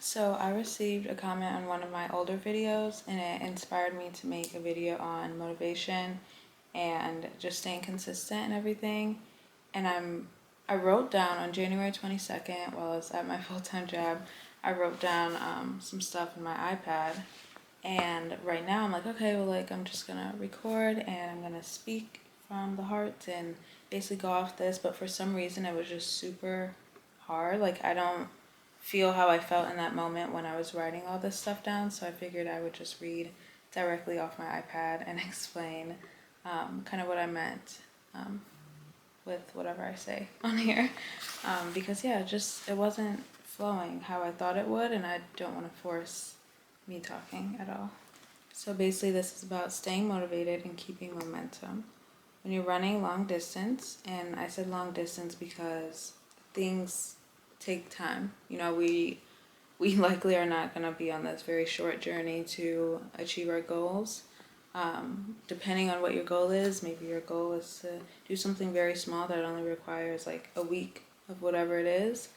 So I received a comment on one of my older videos and it inspired me to make a video on motivation and just staying consistent and everything. And I wrote down on January 22nd while I was at my full-time job, I wrote down some stuff in my iPad. And right now I'm like, okay, well, like I'm just gonna record and I'm gonna speak from the heart and basically go off this. But for some reason it was just super hard. Like I don't feel how I felt in that moment when I was writing all this stuff down. So I figured I would just read directly off my iPad and explain kind of what I meant with whatever I say on here. Because yeah, it wasn't flowing how I thought it would, and I don't want to force me talking at all. So basically this is about staying motivated and keeping momentum. When you're running long distance, and I said long distance because things take time. You know, we likely are not going to be on this very short journey to achieve our goals. Depending on what your goal is, maybe your goal is to do something very small that only requires like a week of whatever it is.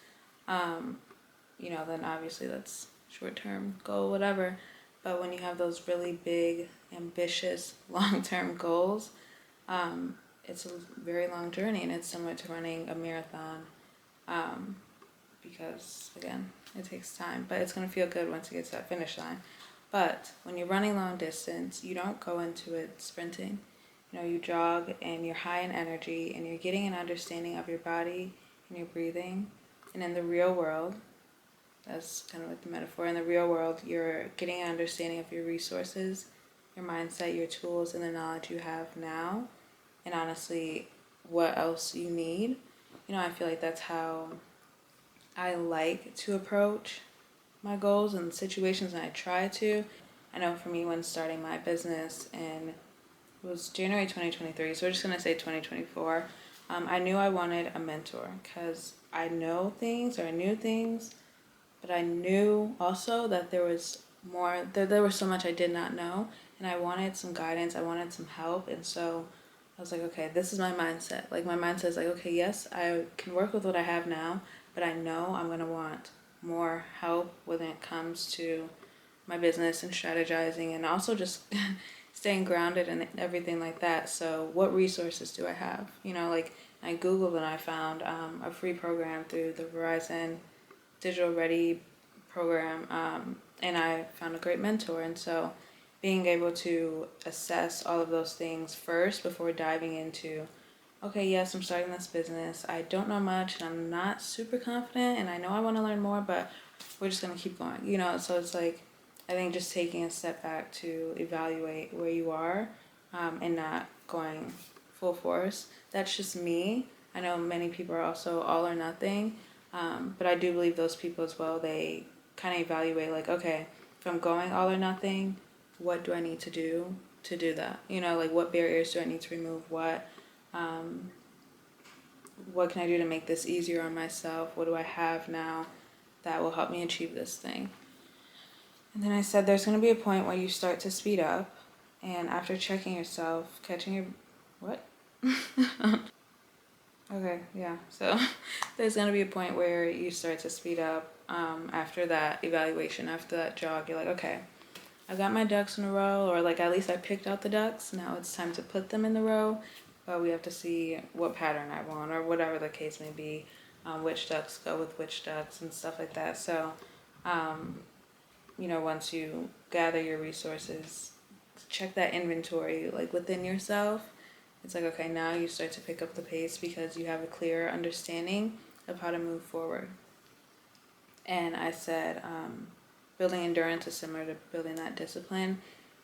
Then obviously that's short-term goal, whatever. But when you have those really big, ambitious, long-term goals, it's a very long journey, and it's similar to running a marathon because, again, it takes time. But it's going to feel good once you get to that finish line. But when you're running long distance, you don't go into it sprinting. You jog and you're high in energy and you're getting an understanding of your body and your breathing. And in the real world, that's kind of like the metaphor. In the real world, you're getting an understanding of your resources, your mindset, your tools, and the knowledge you have now. And honestly, what else you need. I feel like that's how I like to approach my goals and situations, and I try to. I know for me, when starting my business, and it was January 2023, so we're just going to say 2024, I knew I wanted a mentor because I knew things, but I knew also that there was more, there was so much I did not know, and I wanted some guidance, I wanted some help, and so I was like, okay, this is my mindset. Like, my mindset is like, okay, yes, I can work with what I have now, but I know I'm going to want more help when it comes to my business and strategizing and also just staying grounded and everything like that. So what resources do I have? Like I Googled and I found a free program through the Verizon Digital Ready program, and I found a great mentor. And so being able to assess all of those things first before diving into, okay, yes, I'm starting this business. I don't know much and I'm not super confident and I know I want to learn more, but we're just going to keep going, So it's like, I think just taking a step back to evaluate where you are, and not going full force. That's just me. I know many people are also all or nothing, but I do believe those people as well, they kind of evaluate like, okay, if I'm going all or nothing, what do I need to do that? Like what barriers do I need to remove? What can I do to make this easier on myself? What do I have now that will help me achieve this thing? And then I said there's going to be a point where you start to speed up, and after checking yourself, catching your... What? Okay, yeah. So there's going to be a point where you start to speed up after that evaluation, after that jog. You're like, okay, I got my ducks in a row, or like at least I picked out the ducks. Now it's time to put them in the row. But we have to see what pattern I want, or whatever the case may be, which ducks go with which ducks and stuff like that. So, once you gather your resources, check that inventory like within yourself. It's like, okay, now you start to pick up the pace because you have a clearer understanding of how to move forward. And I said, building endurance is similar to building that discipline,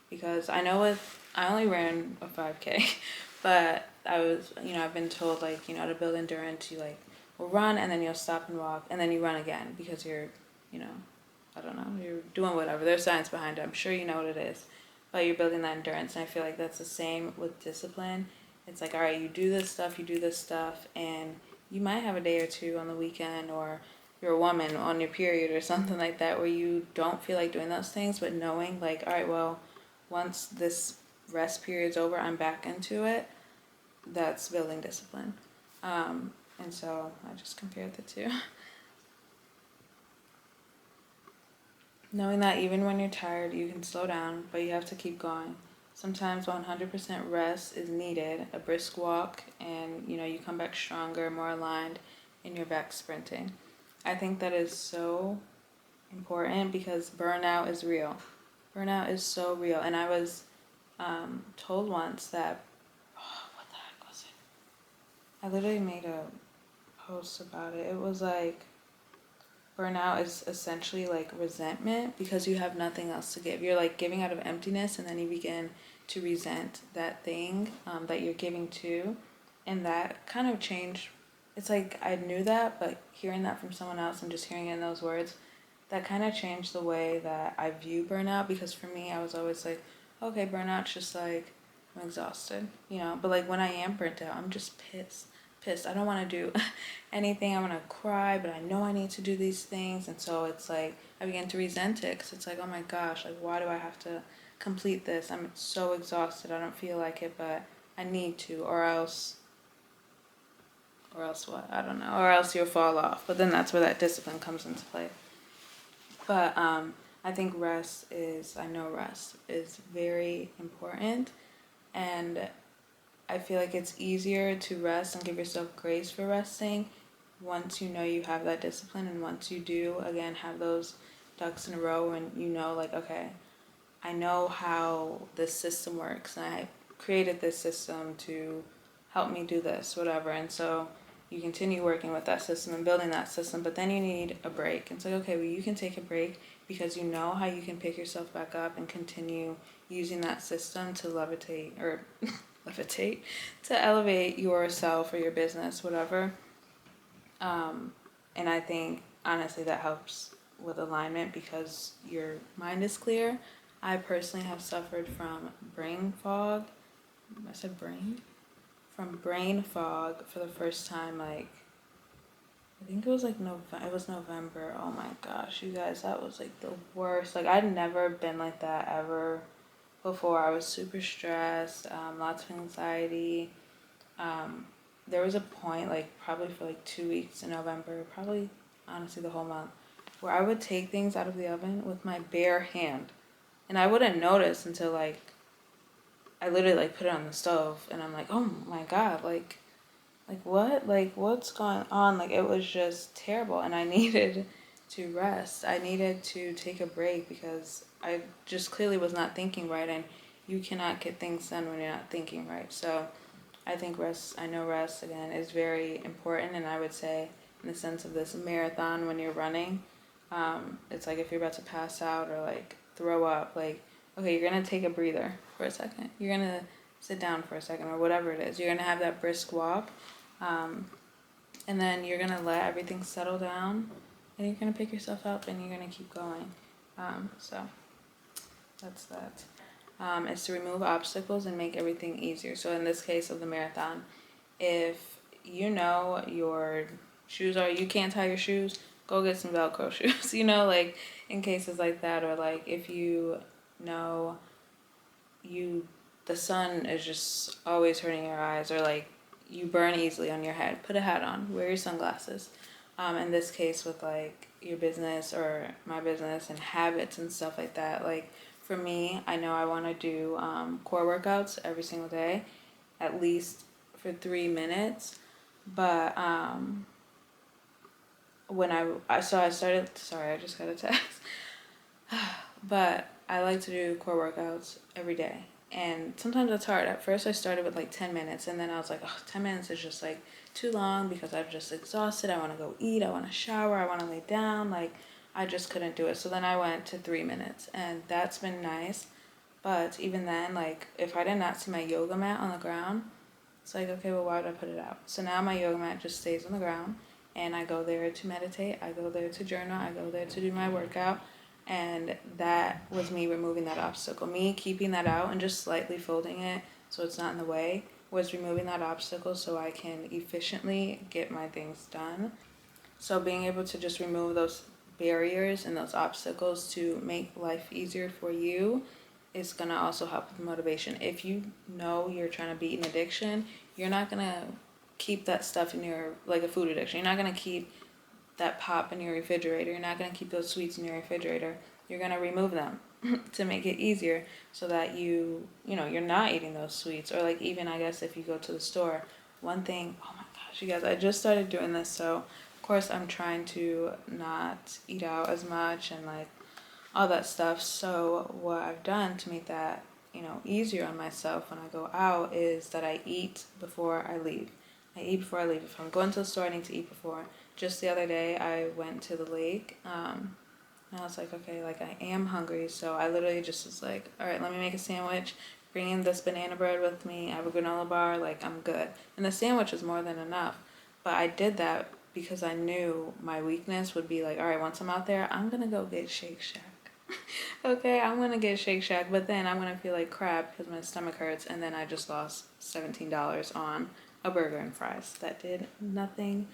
because I know I only ran a 5K, but I've been told like, to build endurance, you like will run and then you'll stop and walk and then you run again because you're, I don't know, you're doing whatever. There's science behind it. I'm sure you know what it is, but you're building that endurance. And I feel like that's the same with discipline. It's like, all right, you do this stuff, and you might have a day or two on the weekend, or you're a woman on your period or something like that, where you don't feel like doing those things, but knowing like, all right, well, once this rest period's over, I'm back into it. That's building discipline. And so I just compared the two. Knowing that even when you're tired, you can slow down, but you have to keep going. Sometimes 100% rest is needed, a brisk walk, and you come back stronger, more aligned, and you're back sprinting. I think that is so important because burnout is real. Burnout is so real. And I was told once that, what the heck was it? I literally made a post about it. It was like, burnout is essentially like resentment because you have nothing else to give. You're like giving out of emptiness, and then you begin to resent that thing that you're giving to. And that kind of changed. It's like I knew that, but hearing that from someone else and just hearing it in those words, that kind of changed the way that I view burnout. Because for me, I was always like, okay, burnout's just like I'm exhausted, But like when I am burnt out, I'm just pissed. I don't want to do anything. I want to cry, but I know I need to do these things. And so it's like I begin to resent it because it's like, oh my gosh, like why do I have to complete this? I'm so exhausted. I don't feel like it, but I need to, or else what? I don't know. Or else you'll fall off. But then that's where that discipline comes into play. But I think rest is very important. And I feel like it's easier to rest and give yourself grace for resting once you know you have that discipline, and once you do, again, have those ducks in a row, and like, okay, I know how this system works, and I created this system to help me do this, whatever. And so you continue working with that system and building that system, but then you need a break. And it's like, okay, well, you can take a break because you know how you can pick yourself back up and continue using that system to levitate or levitate, to elevate yourself or your business, whatever. And I think honestly that helps with alignment because your mind is clear. I personally have suffered from brain fog. I said brain? From brain fog for the first time, like, I think it was like November. Oh my gosh, you guys, that was like the worst. Like, I'd never been like that ever before. I was super stressed, lots of anxiety. There was a point, like probably for like 2 weeks in November, probably honestly the whole month, where I would take things out of the oven with my bare hand, and I wouldn't notice until like I literally like put it on the stove, and I'm like, oh my god, like what, like what's going on? Like it was just terrible, and I needed to rest. I needed to take a break because I just clearly was not thinking right, and you cannot get things done when you're not thinking right. So I think rest again is very important, and I would say in the sense of this marathon when you're running, it's like if you're about to pass out or like throw up, like, okay, you're gonna take a breather for a second. You're gonna sit down for a second or whatever it is. You're gonna have that brisk walk, and then you're gonna let everything settle down, and you're gonna pick yourself up and you're gonna keep going. So that's that. Is to remove obstacles and make everything easier. So in this case of the marathon, if you know your shoes are, you can't tie your shoes, go get some Velcro shoes, like in cases like that. Or like if you know the sun is just always hurting your eyes, or like you burn easily on your head, put a hat on, wear your sunglasses. In this case with like your business or my business and habits and stuff like that, like for me, I know I want to do core workouts every single day, at least for 3 minutes. But when I started, sorry, I just got a text. But I like to do core workouts every day. And sometimes it's hard. At first I started with like 10 minutes, and then I was like, oh, 10 minutes is just like too long because I'm just exhausted. I want to go eat. I want to shower. I want to lay down. Like, I just couldn't do it. So then I went to 3 minutes, and that's been nice. But even then, like, if I did not see my yoga mat on the ground, it's like, okay, well, why would I put it out? So now my yoga mat just stays on the ground, and I go there to meditate. I go there to journal. I go there to do my workout. And that was me removing that obstacle. Me keeping that out and just slightly folding it so it's not in the way was removing that obstacle so I can efficiently get my things done. So being able to just remove those barriers and those obstacles to make life easier for you is going to also help with motivation. If you know you're trying to beat an addiction, you're not going to keep that stuff in your, like a food addiction. You're not going to keep that pop in your refrigerator. You're not going to keep those sweets in your refrigerator. you're going to remove them to make it easier so that you're not eating those sweets. Or like even I guess if you go to the store, one thing, oh my gosh, you guys, I just started doing this, so of course I'm trying to not eat out as much and like all that stuff. So what I've done to make that, easier on myself when I go out is that I eat before I leave. I eat before I leave. If I'm going to the store, I need to eat before. Just the other day, I went to the lake, and I was like, okay, like I am hungry, so I literally just was like, all right, let me make a sandwich, bring in this banana bread with me, I have a granola bar, like I'm good. And the sandwich was more than enough. But I did that because I knew my weakness would be like, all right, once I'm out there, I'm gonna go get Shake Shack. Okay, I'm gonna get Shake Shack, but then I'm gonna feel like crap because my stomach hurts, and then I just lost $17 on a burger and fries that did nothing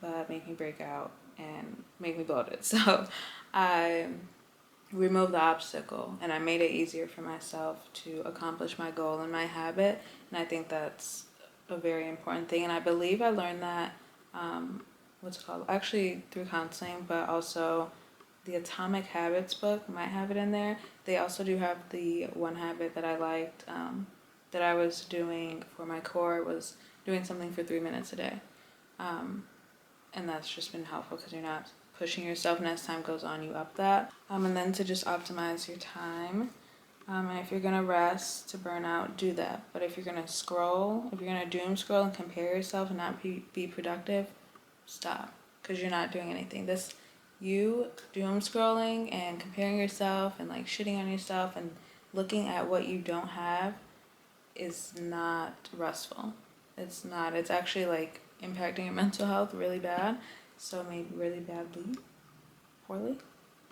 but make me break out and make me bloated. So I removed the obstacle and I made it easier for myself to accomplish my goal and my habit, and I think that's a very important thing. And I believe I learned that what's it called, actually through counseling, but also the Atomic Habits book might have it in there. They also do have the one habit that I liked, that I was doing for my core, was doing something for 3 minutes a day. And that's just been helpful because you're not pushing yourself, and as time goes on you up that. And then to just optimize your time. And if you're gonna rest to burn out, do that. But if you're gonna scroll, if you're gonna doom scroll and compare yourself and not be productive, stop, because you're not doing anything. You doom scrolling and comparing yourself and like shitting on yourself and looking at what you don't have is not restful. It's not. It's actually like impacting your mental health really bad. So maybe really badly, poorly.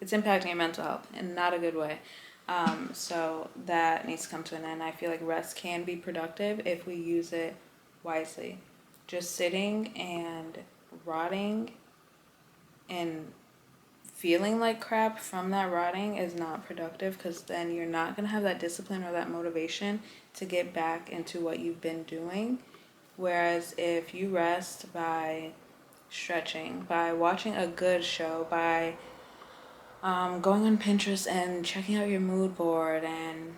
It's impacting your mental health in not a good way. So that needs to come to an end. I feel like rest can be productive if we use it wisely. Just sitting and rotting and feeling like crap from that rotting is not productive, because then you're not going to have that discipline or that motivation to get back into what you've been doing. Whereas if you rest by stretching, by watching a good show, by going on Pinterest and checking out your mood board and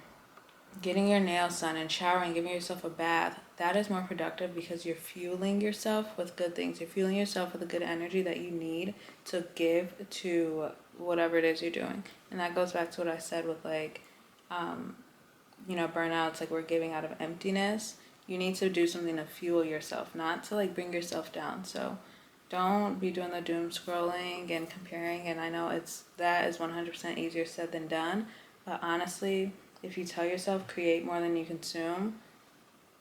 getting your nails done and showering, giving yourself a bath, that is more productive because you're fueling yourself with good things. You're fueling yourself with the good energy that you need to give to whatever it is you're doing. And that goes back to what I said with like, burnouts, like we're giving out of emptiness. You need to do something to fuel yourself, not to like bring yourself down. So don't be doing the doom scrolling and comparing. And I know that is 100% easier said than done. But honestly, if you tell yourself create more than you consume,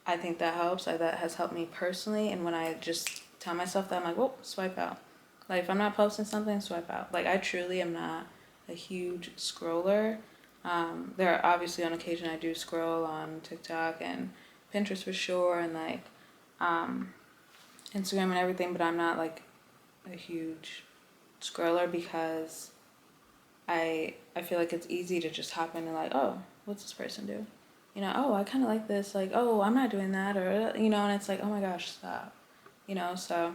I think that helps. That has helped me personally. And when I just tell myself that, I'm like, whoa, swipe out. Like if I'm not posting something, swipe out. Like I truly am not a huge scroller. There are obviously on occasion I do scroll on TikTok and Pinterest for sure, and like Instagram and everything, but I'm not like a huge scroller because I feel like it's easy to just hop in and like, oh, what's this person do? Oh, I kind of like this. Like, oh, I'm not doing that, or and it's like, oh my gosh, stop. So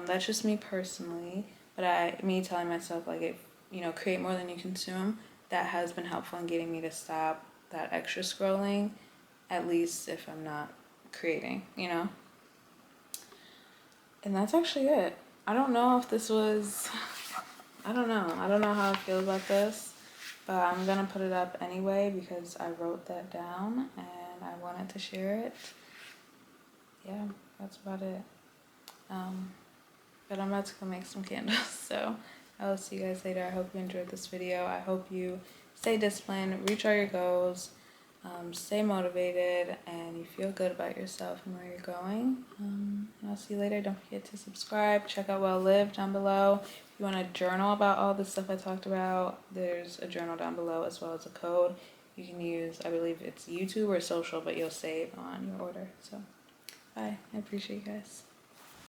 that's just me personally. But me telling myself like, create more than you consume. That has been helpful in getting me to stop that extra scrolling, at least if I'm not creating. And that's actually it. I don't know if this was. I don't know. I don't know how I feel about this, but I'm gonna put it up anyway because I wrote that down and I wanted to share it. Yeah, that's about it. But I'm about to go make some candles, so I will see you guys later. I hope you enjoyed this video. I hope you stay disciplined, reach all your goals, stay motivated, and you feel good about yourself and where you're going. And I'll see you later. Don't forget to subscribe. Check out Well Lived down below. If you want to journal about all the stuff I talked about, there's a journal down below as well as a code you can use. I believe it's YouTube or social, but you'll save on your order. So bye. I appreciate you guys.